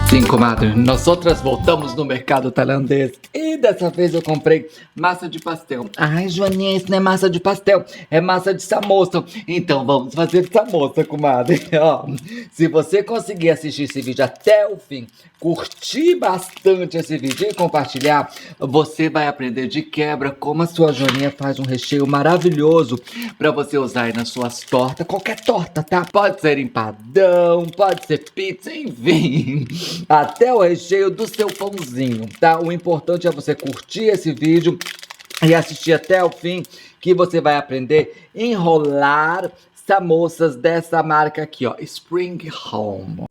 Sim, comadre, nós outras voltamos no mercado tailandês e dessa vez eu comprei massa de pastel. Ai, Joaninha, isso não é massa de pastel, é massa de samosa. Então vamos fazer samosa, comadre. Ó, se você conseguir assistir esse vídeo até o fim, curtir bastante esse vídeo e compartilhar, você vai aprender de quebra como a sua Joaninha faz um recheio maravilhoso para você usar aí nas suas tortas, qualquer torta, tá? Pode ser empadão, pode ser pizza, enfim, até o recheio do seu pãozinho, tá? O importante é você curtir esse vídeo e assistir até o fim, que você vai aprender a enrolar samosas dessa marca aqui, ó, Spring Home.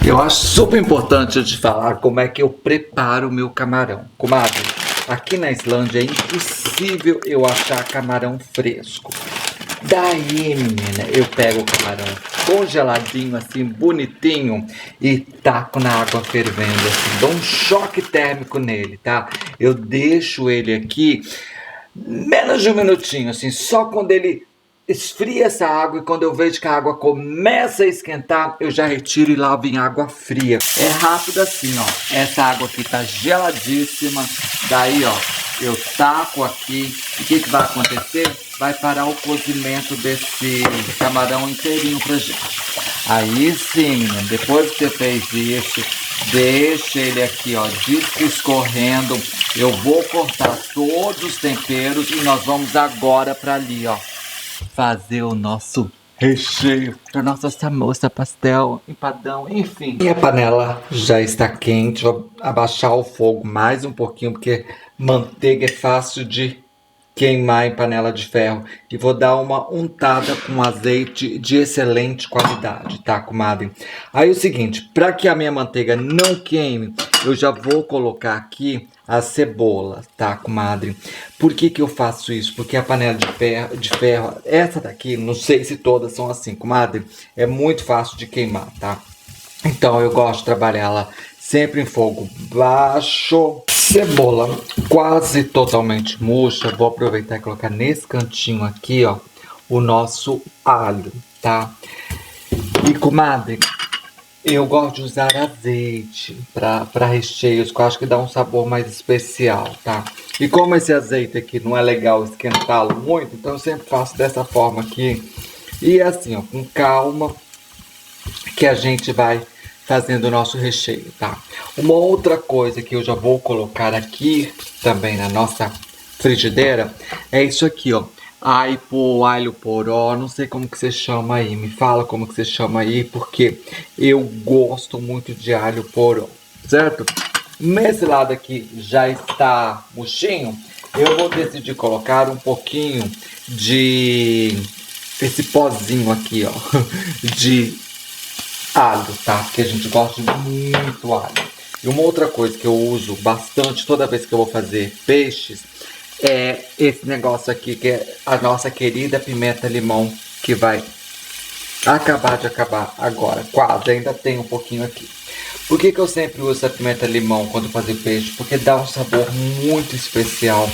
Eu acho super importante eu te falar como é que eu preparo o meu camarão. Comadre, aqui na Islândia é impossível eu achar camarão fresco. Daí, menina, eu pego o camarão congeladinho, assim, bonitinho, e taco na água fervendo, assim, dou um choque térmico nele, tá? Eu deixo ele aqui menos de um minutinho, assim, só quando ele esfria essa água, e quando eu vejo que a água começa a esquentar, eu já retiro e lavo em água fria. É rápido assim, ó. Essa água aqui tá geladíssima. Daí, ó, eu taco aqui. E o que vai acontecer? Vai parar o cozimento desse camarão inteirinho pra gente. Aí sim, depois que você fez isso, deixa ele aqui, ó, escorrendo. Eu vou cortar todos os temperos e nós vamos agora pra ali, ó, fazer o nosso recheio para nossa samosa, pastel, empadão, enfim. E a panela já está quente, vou abaixar o fogo mais um pouquinho, porque manteiga é fácil de queimar em panela de ferro. E vou dar uma untada com azeite de excelente qualidade, tá, comadre? Aí o seguinte, para que a minha manteiga não queime, eu já vou colocar aqui a cebola, tá, comadre? Por que eu faço isso? Porque a panela de ferro, essa daqui, não sei se todas são assim, comadre, é muito fácil de queimar, tá? Então eu gosto de trabalhar ela sempre em fogo baixo. Cebola quase totalmente murcha. Vou aproveitar e colocar nesse cantinho aqui, ó, o nosso alho, tá? E, comadre, eu gosto de usar azeite para recheios, que eu acho que dá um sabor mais especial, tá? E como esse azeite aqui não é legal esquentá-lo muito, então eu sempre faço dessa forma aqui. E assim, ó, com calma, que a gente vai fazendo o nosso recheio, tá? Uma outra coisa que eu já vou colocar aqui também na nossa frigideira é isso aqui, ó. Alho poró, não sei como que você chama aí, me fala como que você chama aí, porque eu gosto muito de alho poró, certo? Nesse lado aqui já está murchinho, eu vou decidir colocar um pouquinho de esse pozinho aqui, ó, de alho, tá? Porque a gente gosta de muito alho. E uma outra coisa que eu uso bastante toda vez que eu vou fazer peixes é esse negócio aqui, que é a nossa querida pimenta limão, que vai acabar de acabar agora. Quase, ainda tem um pouquinho aqui. Por que eu sempre uso essa pimenta limão quando fazer peixe? Porque dá um sabor muito especial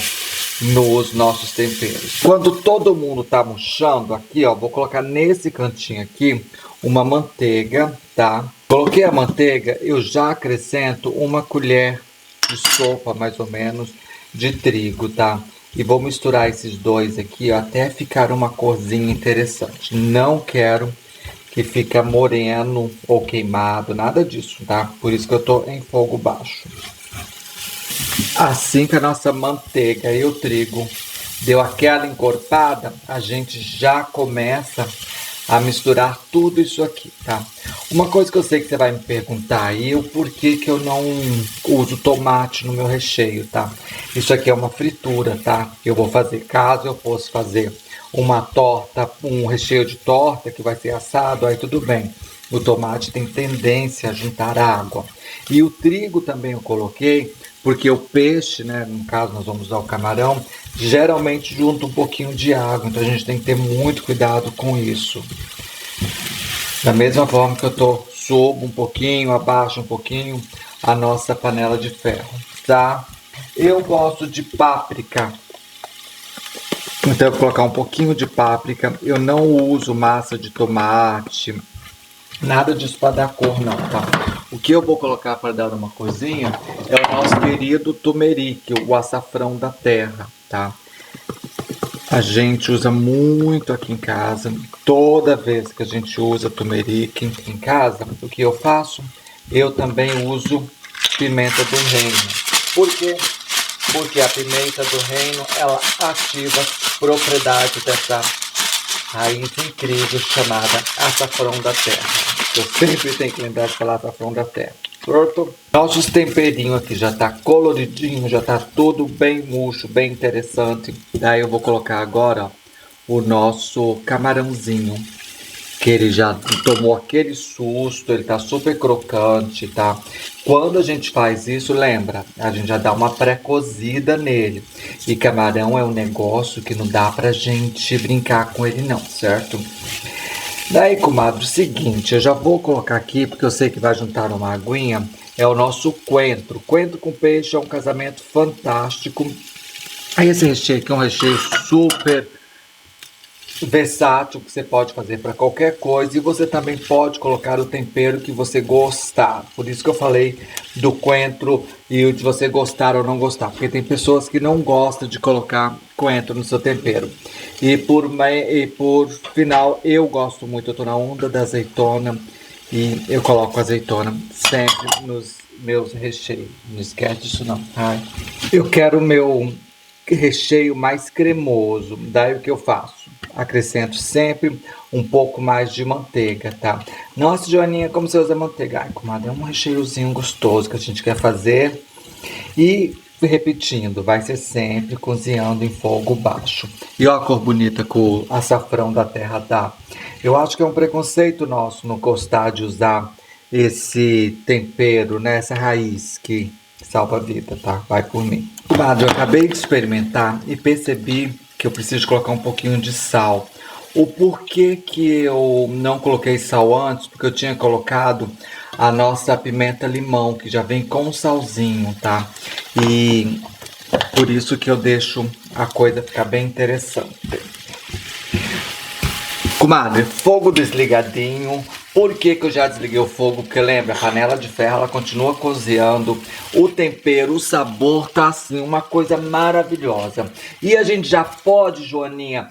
nos nossos temperos. Quando todo mundo tá murchando aqui, ó, vou colocar nesse cantinho aqui uma manteiga, tá? Coloquei a manteiga, eu já acrescento uma colher de sopa, mais ou menos, de trigo, tá? E vou misturar esses dois aqui, ó, até ficar uma corzinha interessante. Não quero que fica moreno ou queimado, nada disso, tá? Por isso que eu tô em fogo baixo. Assim que a nossa manteiga e o trigo deu aquela encorpada, a gente já começa a misturar tudo isso aqui, tá? Uma coisa que eu sei que você vai me perguntar aí, o porquê que eu não uso tomate no meu recheio, tá? Isso aqui é uma fritura, tá? Eu vou fazer, caso eu fosse fazer uma torta, um recheio de torta que vai ser assado, aí tudo bem. O tomate tem tendência a juntar água. E o trigo também eu coloquei, porque o peixe, né, no caso nós vamos usar o camarão, geralmente junta um pouquinho de água, então a gente tem que ter muito cuidado com isso. Da mesma forma que eu tô subo um pouquinho, abaixo um pouquinho a nossa panela de ferro, tá? Eu gosto de páprica, então eu vou colocar um pouquinho de páprica. Eu não uso massa de tomate, nada disso para dar cor não, tá? O que eu vou colocar para dar uma corzinha é o nosso querido turmeric, o açafrão da terra, tá? A gente usa muito aqui em casa. Toda vez que a gente usa turmeric em casa, o que eu faço? Eu também uso pimenta do reino. Por quê? Porque a pimenta do reino, ela ativa as propriedades dessa raiz incrível chamada açafrão da terra. Eu sempre tenho que lembrar de falar açafrão da terra. Certo? Nossos temperinhos aqui já tá coloridinho, já tá tudo bem murcho, bem interessante. Daí eu vou colocar agora, ó, o nosso camarãozinho, que ele já tomou aquele susto, ele tá super crocante, tá? Quando a gente faz isso, lembra, a gente já dá uma pré-cozida nele. E camarão é um negócio que não dá pra gente brincar com ele não, certo? Daí, comadre, o seguinte, eu já vou colocar aqui, porque eu sei que vai juntar uma aguinha, é o nosso coentro. Coentro com peixe é um casamento fantástico. Aí esse recheio aqui é um recheio super versátil, que você pode fazer para qualquer coisa, e você também pode colocar o tempero que você gostar. Por isso que eu falei do coentro e de você gostar ou não gostar, porque tem pessoas que não gostam de colocar coentro no seu tempero. E por final, eu gosto muito, eu tô na onda da azeitona e eu coloco azeitona sempre nos meus recheios. Não esquece disso não, tá? Eu quero o meu recheio mais cremoso. Daí o que eu faço? Acrescento sempre um pouco mais de manteiga, tá? Nossa, Joaninha, como você usa manteiga? Ai, comadre, é um recheiozinho gostoso que a gente quer fazer. E repetindo, vai ser sempre cozinhando em fogo baixo. E ó a cor bonita que o açafrão da terra dá. Eu acho que é um preconceito nosso não gostar de usar esse tempero, né? Essa raiz que salva a vida, tá? Vai por mim. Comadre, eu acabei de experimentar e percebi que eu preciso colocar um pouquinho de sal. O porquê que eu não coloquei sal antes? Porque eu tinha colocado a nossa pimenta limão, que já vem com salzinho, tá? E por isso que eu deixo a coisa ficar bem interessante. Comadre, fogo desligadinho. Por que que eu já desliguei o fogo? Porque lembra, a panela de ferro, ela continua cozinhando. O tempero, o sabor tá assim, uma coisa maravilhosa. E a gente já pode, Joaninha,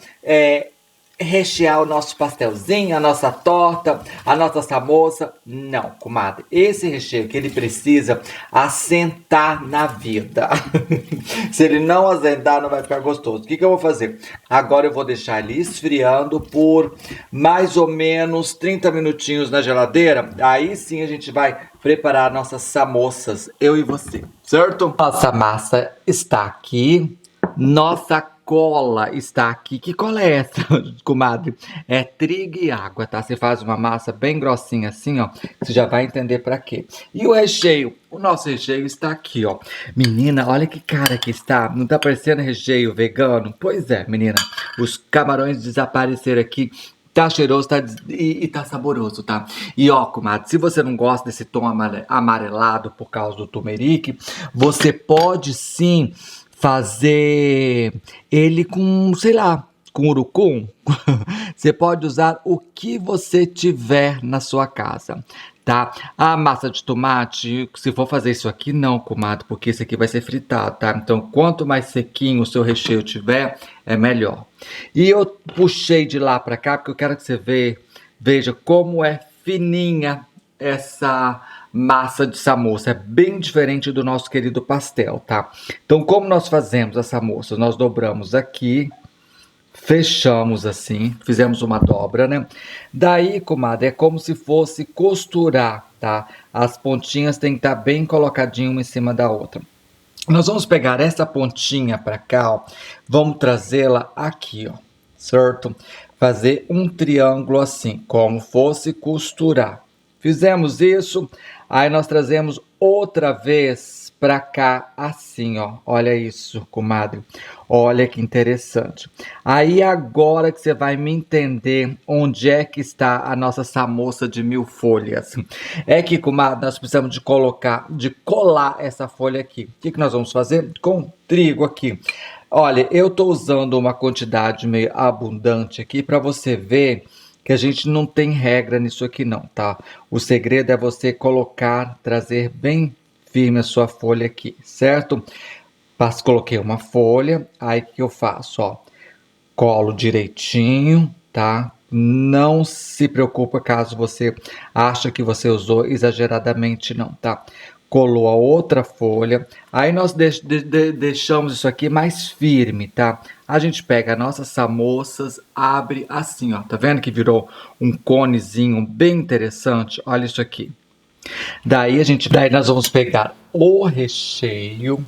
rechear o nosso pastelzinho, a nossa torta, a nossa samoça. Não, comadre, esse recheio que ele precisa assentar na vida. Se ele não assentar, não vai ficar gostoso. O que que eu vou fazer? Agora eu vou deixar ele esfriando por mais ou menos 30 minutinhos na geladeira. Aí sim a gente vai preparar nossas samoças, eu e você, certo? Nossa massa está aqui. Nossa cola está aqui. Que cola é essa, comadre? É trigo e água, tá? Você faz uma massa bem grossinha assim, ó. Você já vai entender pra quê. E o recheio? O nosso recheio está aqui, ó. Menina, olha que cara que está. Não tá parecendo recheio vegano? Pois é, menina. Os camarões desapareceram aqui. Tá cheiroso, e tá saboroso, tá? E ó, comadre, se você não gosta desse tom amarelado por causa do turmeric, você pode sim fazer ele com, sei lá, com urucum. Você pode usar o que você tiver na sua casa, tá? A massa de tomate, se for fazer isso aqui, não, comadre, porque isso aqui vai ser fritado, tá? Então, quanto mais sequinho o seu recheio tiver, é melhor. E eu puxei de lá pra cá, porque eu quero que você veja como é fininha essa massa de samoça. É bem diferente do nosso querido pastel, tá? Então, como nós fazemos a samoça? Nós dobramos aqui, fechamos assim, fizemos uma dobra, né? Daí, comadre, é como se fosse costurar, tá? As pontinhas têm que estar bem colocadinho uma em cima da outra. Nós vamos pegar essa pontinha pra cá, ó, vamos trazê-la aqui, ó, certo? Fazer um triângulo assim, como fosse costurar. Fizemos isso, aí nós trazemos outra vez pra cá assim, ó. Olha isso, comadre. Olha que interessante. Aí agora que você vai me entender onde é que está a nossa samoça de 1000 folhas. É que, comadre, nós precisamos de colar essa folha aqui. O que nós vamos fazer? Com trigo aqui. Olha, eu tô usando uma quantidade meio abundante aqui para você ver que a gente não tem regra nisso aqui não, tá? O segredo é você colocar, trazer bem firme a sua folha aqui, certo? Coloquei uma folha, aí o que eu faço, ó? Colo direitinho, tá? Não se preocupa caso você acha que você usou exageradamente não, tá? Colou a outra folha, aí nós deixamos isso aqui mais firme, tá? A gente pega nossas samoças, abre assim, ó, tá vendo que virou um conezinho bem interessante? Olha isso aqui. Daí nós vamos pegar o recheio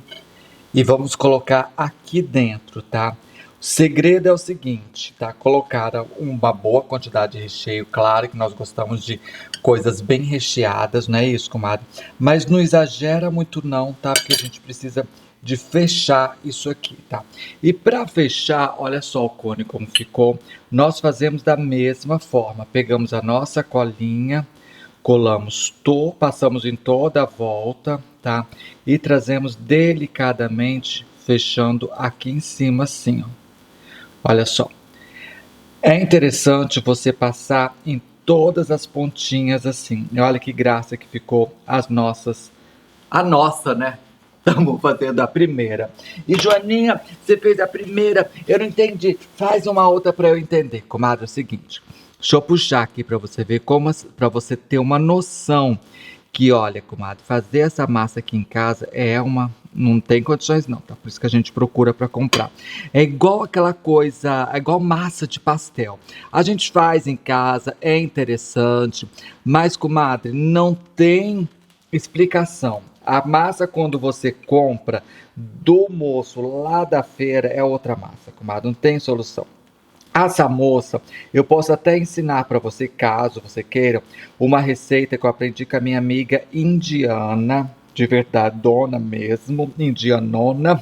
e vamos colocar aqui dentro, tá? O segredo é o seguinte, tá? Colocar uma boa quantidade de recheio, claro que nós gostamos de coisas bem recheadas, não é isso, comadre? Mas não exagera muito não, tá? Porque a gente precisa de fechar isso aqui, tá? E para fechar, olha só o cone como ficou. Nós fazemos da mesma forma, pegamos a nossa colinha, colamos, passamos em toda a volta, tá? E trazemos delicadamente, fechando aqui em cima assim, ó. Olha só. É interessante você passar em todas as pontinhas assim. Olha que graça que ficou a nossa, né? Estamos fazendo a primeira. E Joaninha, você fez a primeira, eu não entendi. Faz uma outra para eu entender. Comadre, é o seguinte. Deixa eu puxar aqui para você ver para você ter uma noção que, olha, comadre, fazer essa massa aqui em casa não tem condições não, tá? Por isso que a gente procura para comprar. É igual aquela coisa, é igual massa de pastel. A gente faz em casa, é interessante, mas, comadre, não tem explicação. A massa, quando você compra do moço lá da feira, é outra massa, comadre, não tem solução. Essa moça, eu posso até ensinar para você, caso você queira, uma receita que eu aprendi com a minha amiga indiana, de verdade, dona mesmo, indianona,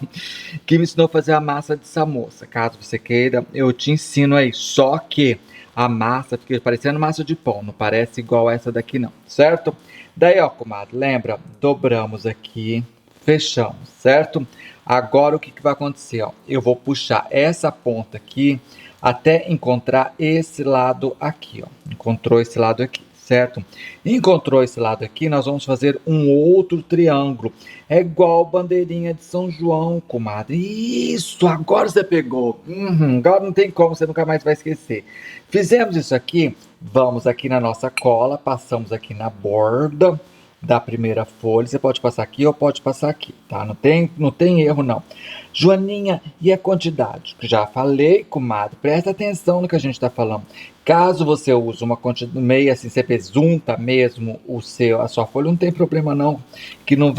que me ensinou a fazer a massa de samosa. Caso você queira, eu te ensino aí. Só que a massa fica parecendo massa de pão, não parece igual essa daqui não, certo? Daí, ó, comadre, lembra? Dobramos aqui, fechamos, certo? Agora o que vai acontecer, ó? Eu vou puxar essa ponta aqui até encontrar esse lado aqui, ó. Encontrou esse lado aqui, certo? Encontrou esse lado aqui, nós vamos fazer um outro triângulo. É igual bandeirinha de São João, comadre. Isso, agora você pegou. Agora não tem como, você nunca mais vai esquecer. Fizemos isso aqui, vamos aqui na nossa cola, passamos aqui na borda da primeira folha. Você pode passar aqui ou pode passar aqui, tá? Não tem erro, não. Joaninha, e a quantidade? Já falei, comadre, presta atenção no que a gente está falando. Caso você use uma quantidade meia, assim, você besunta mesmo a sua folha, não tem problema não, que não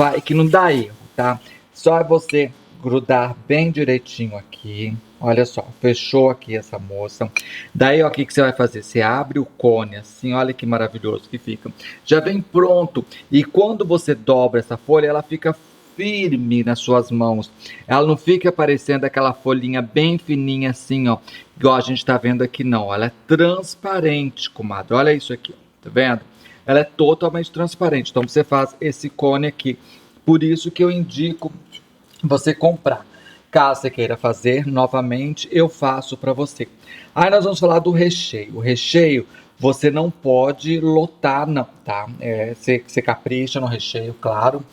dá erro, tá? Só é você grudar bem direitinho aqui. Olha só, fechou aqui essa moça. Daí, ó, o que você vai fazer? Você abre o cone assim, olha que maravilhoso que fica. Já vem pronto. E quando você dobra essa folha, ela fica firme nas suas mãos. Ela não fica parecendo aquela folhinha bem fininha assim, ó, igual a gente tá vendo aqui não. Ela é transparente, comadre. Olha isso aqui, tá vendo? Ela é totalmente transparente. Então você faz esse cone aqui. Por isso que eu indico você comprar. Caso você queira fazer novamente, eu faço para você. Aí nós vamos falar do recheio. O recheio você não pode lotar não, tá? Você capricha no recheio, claro.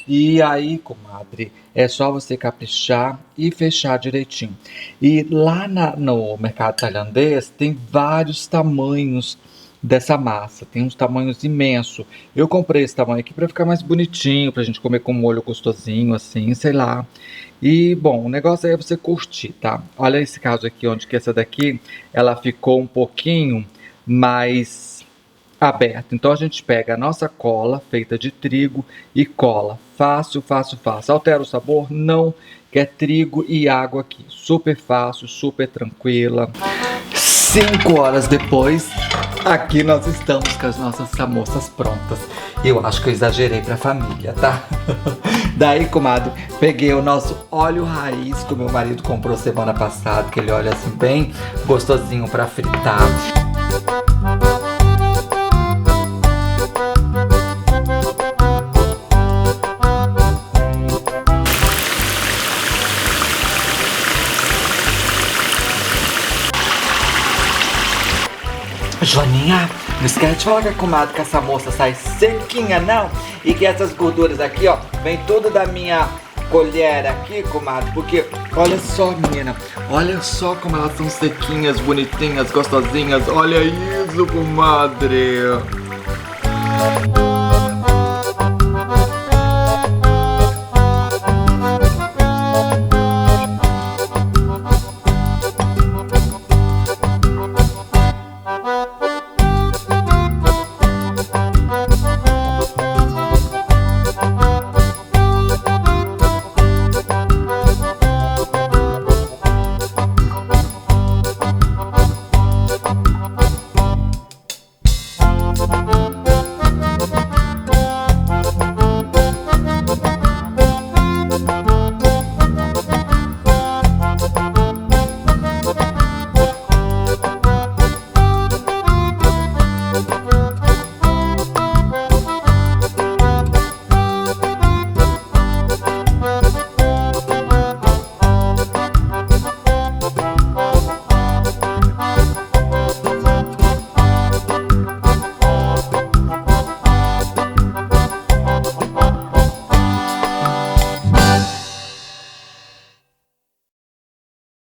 E aí, comadre, é só você caprichar e fechar direitinho. E lá no mercado tailandês tem vários tamanhos dessa massa, tem uns tamanhos imensos. Eu comprei esse tamanho aqui para ficar mais bonitinho, pra gente comer com molho gostosinho, assim, sei lá. E, bom, o negócio aí é você curtir, tá? Olha esse caso aqui, onde que essa daqui, ela ficou um pouquinho mais aberta. Então a gente pega a nossa cola, feita de trigo, e cola. Fácil, fácil, fácil. Altera o sabor? Não, que é trigo e água aqui. Super fácil, super tranquila. 5 horas depois, Aqui nós estamos com as nossas samosas prontas. Eu acho que eu exagerei pra família, tá? Daí, comadre, peguei o nosso óleo raiz que o meu marido comprou semana passada, aquele óleo assim bem gostosinho pra fritar. Joaninha, não esquece de falar com a comadre que essa moça sai sequinha, não? E que essas gorduras aqui, ó, vem tudo da minha colher aqui, comadre. Porque, olha só, menina, olha só como elas são sequinhas, bonitinhas, gostosinhas. Olha isso, comadre.